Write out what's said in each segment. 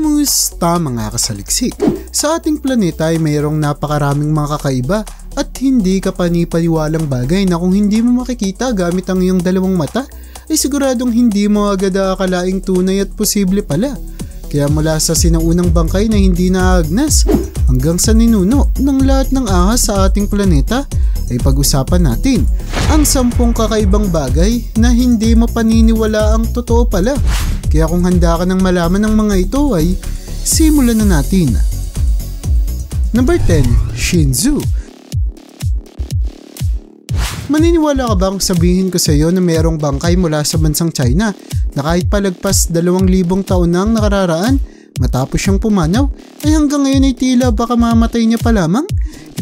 Kamusta mga kasaliksik? Sa ating planeta ay mayroong napakaraming mga kakaiba at hindi kapanipaniwalang bagay na kung hindi mo makikita gamit ang iyong dalawang mata ay siguradong hindi mo agad aakalaing tunay at posible pala. Kaya mula sa sinaunang bangkay na hindi naagnas hanggang sa ninuno ng lahat ng ahas sa ating planeta ay pag-usapan natin ang 10 kakaibang bagay na hindi mo paniniwala ang totoo pala. Kaya kung handa ka ng malaman ng mga ito ay simulan na natin. Number 10. Shih Tzu. Maniniwala ka ba kung sabihin ko sa iyo na mayroong bangkay mula sa bansang China na kahit palagpas 2,000 taon na ang nakararaan matapos siyang pumanaw ay hanggang ngayon ay tila baka mamatay niya pa lamang?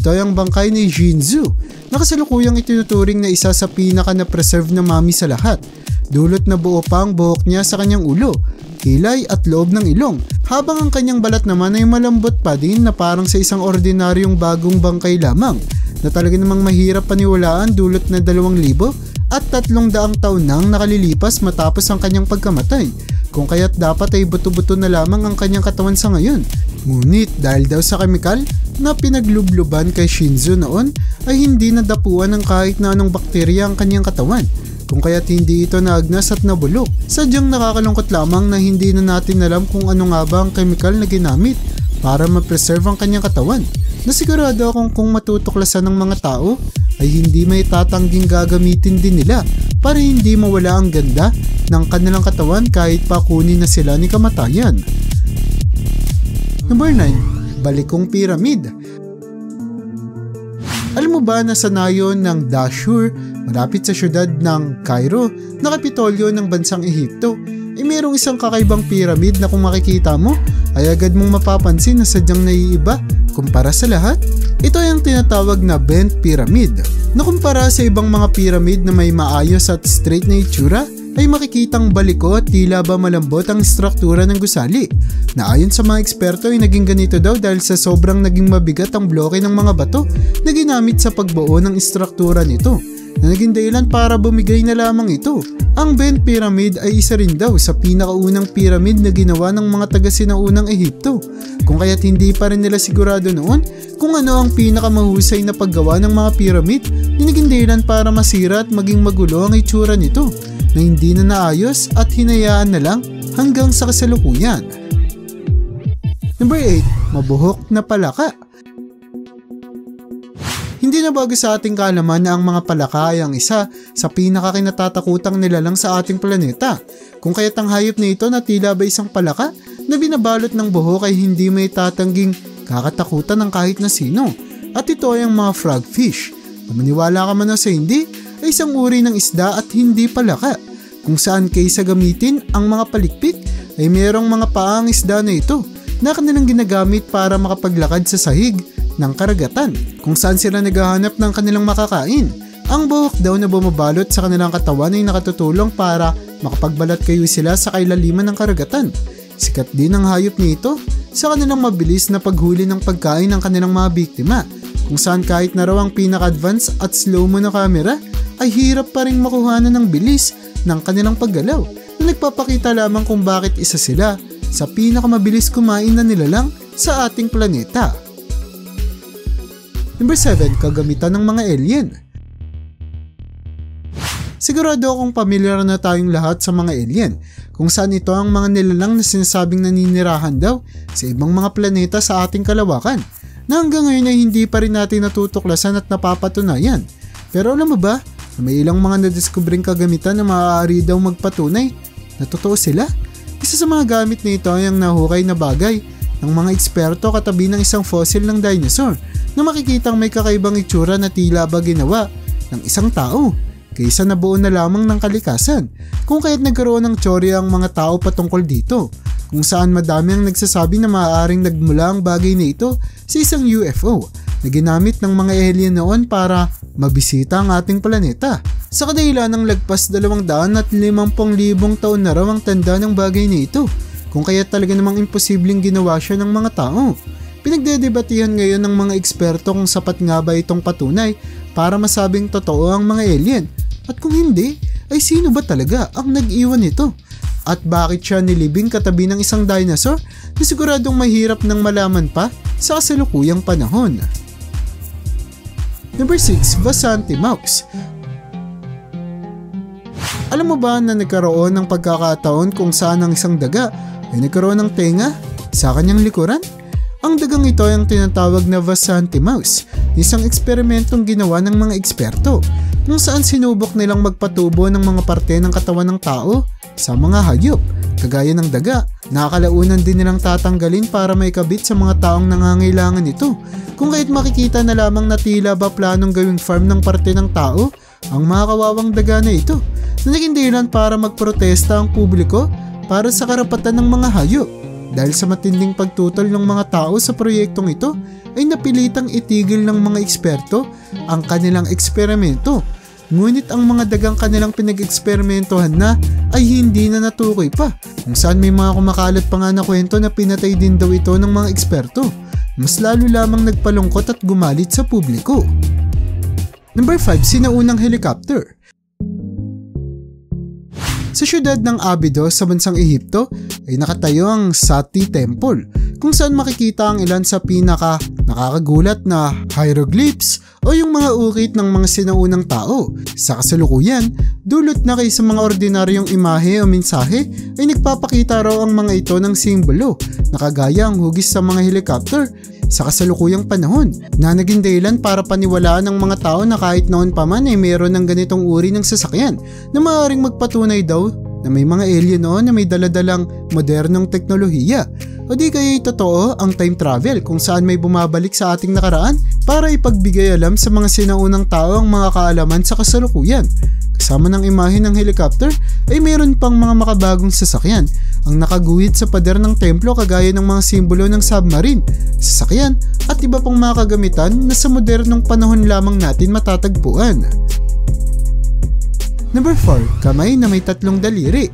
Ito ay ang bangkay ni Shih Tzu na kasalukuyang itinuturing na isa sa pinaka na preserve na mami sa lahat. Dulot na buo pa ang buhok niya sa kanyang ulo, kilay at loob ng ilong, habang ang kanyang balat naman ay malambot pa din na parang sa isang ordinaryong bagong bangkay lamang na talaga namang mahirap paniwalaan dulot na 2,000 at 300 taon nang nakalilipas matapos ang kanyang pagkamatay, kung kaya't dapat ay buto-buto na lamang ang kanyang katawan sa ngayon. Ngunit dahil daw sa kemikal na pinaglubluban kay Shih Tzu noon ay hindi nadapuan ng kahit na anong bakterya ang kanyang katawan, kung kaya't hindi ito naagnas at nabulok. Sadyang nakakalungkot lamang na hindi na natin alam kung ano nga ba ang kemikal na ginamit para ma-preserve ang kanyang katawan, na sigurado akong kung matutuklasan ng mga tao ay hindi may tatangging gagamitin din nila para hindi mawala ang ganda ng kanilang katawan kahit pa kunin na sila ni kamatayan. Number 9. Balikong Pyramid. Alam mo ba na sa nayon ng Dashur, malapit sa syudad ng Cairo, na kapitolyo ng bansang Ehipto, ay mayroong isang kakaibang pyramid na kung makikita mo ay agad mong mapapansin na sadyang naiiba kumpara sa lahat? Ito ay ang tinatawag na bent pyramid, na kumpara sa ibang mga pyramid na may maayos at straight na itsura ay makikitang baliko at tila ba malambot ang struktura ng gusali, na ayon sa mga eksperto ay naging ganito daw dahil sa sobrang naging mabigat ang bloke ng mga bato na ginamit sa pagbuo ng struktura nito, na naging dahilan para bumigay na lamang ito. Ang Bent Pyramid ay isa rin daw sa pinakaunang pyramid na ginawa ng mga taga-sinaunang Ehipto, kung kaya't hindi pa rin nila sigurado noon kung ano ang pinakamahusay na paggawa ng mga pyramid na naging dahilan para masira at maging magulo ang itsura nito, na hindi na naayos at hinayaan na lang hanggang sa kasalukuyan. Number 8. Mabuhok na palaka. Hindi na bago sa ating kaalaman na ang mga palaka ay ang isa sa pinakakinatatakutang nilalang sa ating planeta, kung kaya't ang hayop na ito na tila ba isang palaka na binabalot ng buhok ay hindi may tatangging kakatakutan ng kahit na sino, at ito ay ang mga frogfish, na maniwala ka man o sa hindi ay isang uri ng isda at hindi palaka, kung saan kaysa gamitin ang mga palikpik ay mayroong mga paang isda na ito na kanilang ginagamit para makapaglakad sa sahig ng karagatan, kung saan sila naghahanap ng kanilang makakain. Ang buhok daw na bumabalot sa kanilang katawan ay nakatutulong para makapagbalat kayo sila sa kailaliman ng karagatan. Sikat din ang hayop nito sa kanilang mabilis na paghuli ng pagkain ng kanilang mga biktima, kung saan kahit na raw ang pinaka-advance at slow-mo na camera ay hirap pa rin makuhanan ng bilis ng kanilang paggalaw, na nagpapakita lamang kung bakit isa sila sa pinakamabilis kumain na nilalang sa ating planeta. Number 7. Kagamitan ng mga alien. Sigurado akong pamilyar na tayong lahat sa mga alien, kung saan ito ang mga nilalang na sinasabing naninirahan daw sa ibang mga planeta sa ating kalawakan, na hanggang ngayon ay hindi pa rin natin natutuklasan at napapatunayan. Pero alam mo ba na may ilang mga nadiskubring kagamitan na maaari daw magpatunay na totoo sila? Isa sa mga gamit na ito ay ang nahukay na bagay ng mga eksperto katabi ng isang fossil ng dinosaur, na makikitang may kakaibang itsura na tila ba ginawa ng isang tao kaysa nabuo na lamang ng kalikasan, kung kaya't nagkaroon ng teorya ang mga tao patungkol dito, kung saan madami ang nagsasabi na maaaring nagmula ang bagay na ito sa isang UFO na ginamit ng mga alien noon para mabisita ang ating planeta. Sa kadahilan ng lagpas 250,000 taon na raw ang tanda ng bagay na ito, kung kaya't talaga namang imposibleng ginawa siya ng mga tao. Pinagdedebatihan ngayon ng mga eksperto kung sapat nga ba itong patunay para masabing totoo ang mga alien, at kung hindi, ay sino ba talaga ang nag-iwan nito? At bakit siya nilibing katabi ng isang dinosaur na siguradong mahirap nang malaman pa sa kasalukuyang panahon. Number 6. Vasante Mouse. Alam mo ba na nagkaroon ng pagkakataon kung saan ang isang daga ay nagkaroon ng tenga sa kanyang likuran? Ang dagang ito ay ang tinatawag na Vasante Mouse, isang eksperimentong ginawa ng mga eksperto kung saan sinubok nilang magpatubo ng mga parte ng katawan ng tao sa mga hayop. Kagaya ng daga, nakakalaunan din nilang tatanggalin para maikabit sa mga taong nangangailangan nito. Kung kaya't makikita na lamang na tila ba planong gawing farm ng parte ng tao ang mga kawawang daga na ito, na naging dahilan para magprotesta ang publiko para sa karapatan ng mga hayop. Dahil sa matinding pagtutol ng mga tao sa proyektong ito, ay napilitang itigil ng mga eksperto ang kanilang eksperimento. Ngunit ang mga dagang kanilang pinag-eksperimentohan na ay hindi na natukoy pa, kung saan may mga kumakalat pa nga na kwento na pinatay din daw ito ng mga eksperto. Mas lalo lamang nagpalungkot at gumalit sa publiko. Number 5. Sinaunang helicopter. Sa syudad ng Abydos sa bansang Ehipto ay nakatayo ang Sati Temple, kung saan makikita ang ilan sa pinaka nakakagulat na hieroglyphs o yung mga ukit ng mga sinaunang tao. Sa kasalukuyan, dulot na kay sa mga ordinaryong imahe o mensahe ay nagpapakita raw ang mga ito ng simbolo na kagaya ang hugis sa mga helicopter sa kasalukuyang panahon, na naging dahilan para paniwalaan ng mga tao na kahit noon pa man ay mayroon ng ganitong uri ng sasakyan na maaaring magpatunay daw na may mga alien noon na may daladalang modernong teknolohiya, o di kaya totoo ang time travel kung saan may bumabalik sa ating nakaraan para ipagbigay alam sa mga sinaunang tao ang mga kaalaman sa kasalukuyan. Kasama ng imahe ng helicopter ay mayroon pang mga makabagong sasakyan ang nakaguhit sa pader ng templo, kagaya ng mga simbolo ng submarine, sasakyan at iba pang mga kagamitan na sa modernong panahon lamang natin matatagpuan. Number 4. Kamay na may 3 daliri.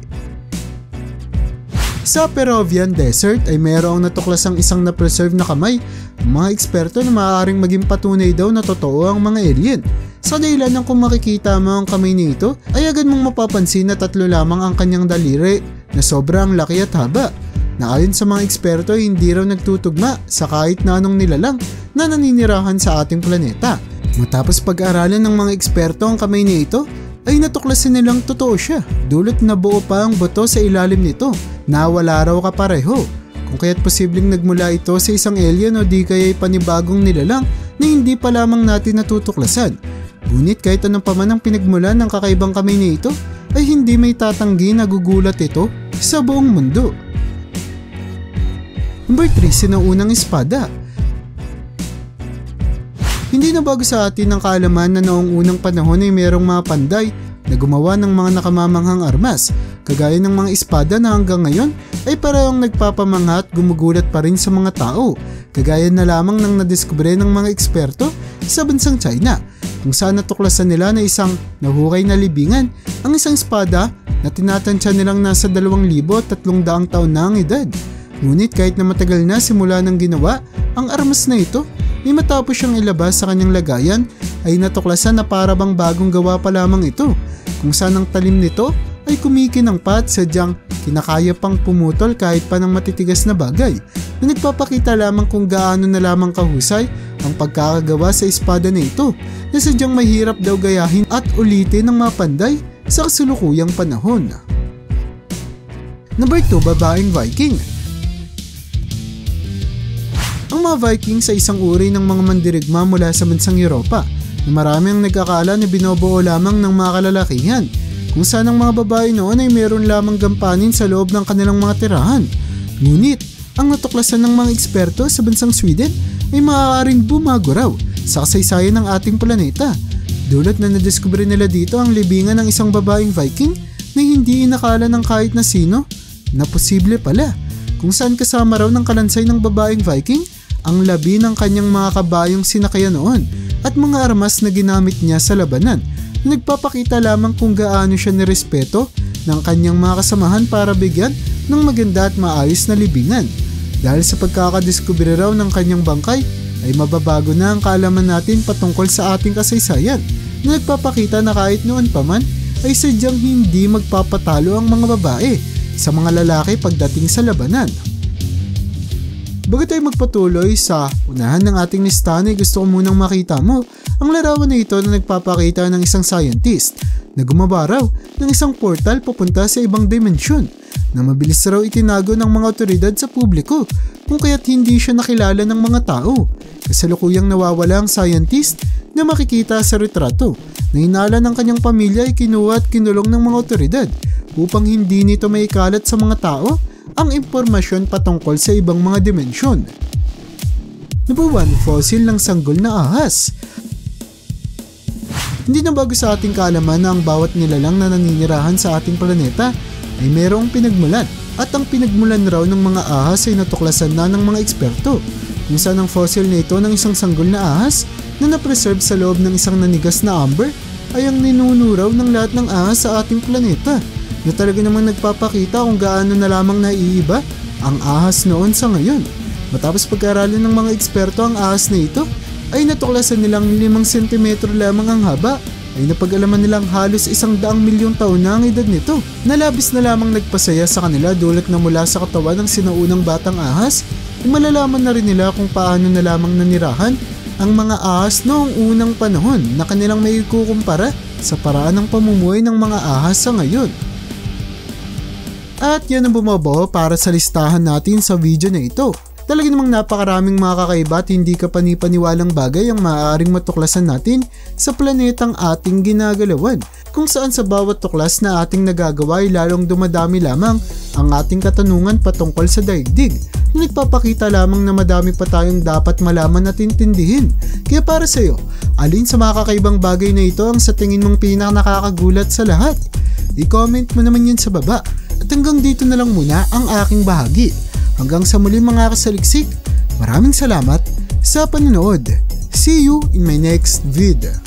Sa Peruvian Desert ay mayroong natuklasang isang na-preserve na kamay ang mga eksperto na maaaring maging patunay daw na totoo ang mga alien. Sa dahilan ng kung makikita mo ang kamay nito ay agad mong mapapansin na 3 lamang ang kanyang daliri na sobrang laki at haba, na ayon sa mga eksperto ay hindi raw nagtutugma sa kahit na anong nilalang na naninirahan sa ating planeta. Matapos pag-aralan ng mga eksperto ang kamay nito ay natuklasan nilang totoo siya, dulot na buo pa ang buto sa ilalim nito na wala raw kapareho. Kung kaya't posibleng nagmula ito sa isang alien o di kaya'y panibagong nilalang na hindi pa lamang natin natutuklasan. Ngunit kahit anong paman ang pinagmulan ng kakaibang kamay nito ay hindi may tatanggi na gugulat ito sa buong mundo. Number 3. Sinaunang espada. Hindi na bago sa atin ang kaalaman na noong unang panahon ay mayroong mga panday na gumawa ng mga nakamamanghang armas, kagaya ng mga espada na hanggang ngayon ay parehong nagpapamangha at gumugulat pa rin sa mga tao, kagaya na lamang ng nadiskubre ng mga eksperto sa bansang China, kung saan natuklasan nila na isang nahukay na libingan ang isang espada na tinatansya nilang nasa 2,300 taon na ang edad. Ngunit kahit na matagal na simula ng ginawa ang armas na ito, ay matapos siyang ilabas sa kanyang lagayan ay natuklasan na para bang bagong gawa pa lamang ito, kung saan ang talim nito ay kumikinang pa at sadyang kinakaya pang pumutol kahit pa ng matitigas na bagay, na nagpapakita lamang kung gaano na lamang kahusay ang pagkakagawa sa espada na ito, na sadyang mahirap daw gayahin at ulitin ng mga panday sa kasalukuyang panahon. Number 2. Babaeng Viking. Ang mga Vikings ay isang uri ng mga mandirigma mula sa bansang Europa na marami ang nag-akala na binubuo lamang ng mga kalalakihan, kung saan ang mga babae noon ay meron lamang gampanin sa loob ng kanilang mga tirahan. Ngunit, ang natuklasan ng mga eksperto sa bansang Sweden ay maaaring bumago raw sa kasaysayan ng ating planeta, dulot na nadiskubre nila dito ang libingan ng isang babaeng Viking na hindi inakala ng kahit na sino na posible pala, kung saan kasama raw ng kalansay ng babaeng Viking ang labi ng kanyang mga kabayong sinakyan noon at mga armas na ginamit niya sa labanan, na nagpapakita lamang kung gaano siya nirespeto ng kanyang mga kasamahan para bigyan ng maganda at maayos na libingan. Dahil sa pagkakadiskubre raw ng kanyang bangkay ay mababago na ang kaalaman natin patungkol sa ating kasaysayan, na nagpapakita na kahit noon pa man ay sadyang hindi magpapatalo ang mga babae sa mga lalaki pagdating sa labanan. Bago tayo magpatuloy sa unahan ng ating listahan ay gusto ko munang makita mo ang larawan na ito na nagpapakita ng isang scientist na gumabaraw ng isang portal papunta sa ibang dimensyon na mabilis raw itinago ng mga otoridad sa publiko kung kaya't hindi siya nakilala ng mga tao. Kasalukuyang nawawala ang scientist na makikita sa retrato na hinala ng kanyang pamilya ay kinuha at kinulong ng mga otoridad upang hindi nito maikalat sa mga tao ang impormasyon patungkol sa ibang mga dimensyon. Number 1, fossil ng sanggol na ahas. Hindi na bago sa ating kaalaman na ang bawat nilalang na naninirahan sa ating planeta ay mayroong pinagmulan at ang pinagmulan raw ng mga ahas ay natuklasan na ng mga eksperto kung saan ang fossil na ito ng isang sanggol na ahas na napreserve sa loob ng isang nanigas na amber ay ang ninuno raw ng lahat ng ahas sa ating planeta na talaga namang nagpapakita kung gaano na lamang naiiba ang ahas noon sa ngayon. Matapos pag-aralin ng mga eksperto ang ahas na ito, ay natuklasan nilang 5 cm lamang ang haba, ay napag-alaman nilang halos 100 milyong taon na ang edad nito. Nalabis na lamang nagpasaya sa kanila dulot na mula sa katawan ng sinaunang batang ahas, ay malalaman na rin nila kung paano na lamang nanirahan ang mga ahas noong unang panahon na kanilang may ikukumpara sa paraan ng pamumuhay ng mga ahas sa ngayon. At yan ang bumabaw para sa listahan natin sa video na ito. Talaga namang napakaraming mga kakaiba at hindi ka panipaniwalang bagay ang maaaring matuklasan natin sa planetang ating ginagalawan, kung saan sa bawat tuklas na ating nagagawa ay lalong dumadami lamang ang ating katanungan patungkol sa daigdig na nagpapakita lamang na madami pa tayong dapat malaman at intindihin. Kaya para sa iyo, alin sa mga kakaibang bagay na ito ang sa tingin mong pinaka-nakakagulat sa lahat? I-comment mo naman yan sa baba. At hanggang dito na lang muna ang aking bahagi. Hanggang sa muli mga kasaliksik, maraming salamat sa panonood. See you in my next video.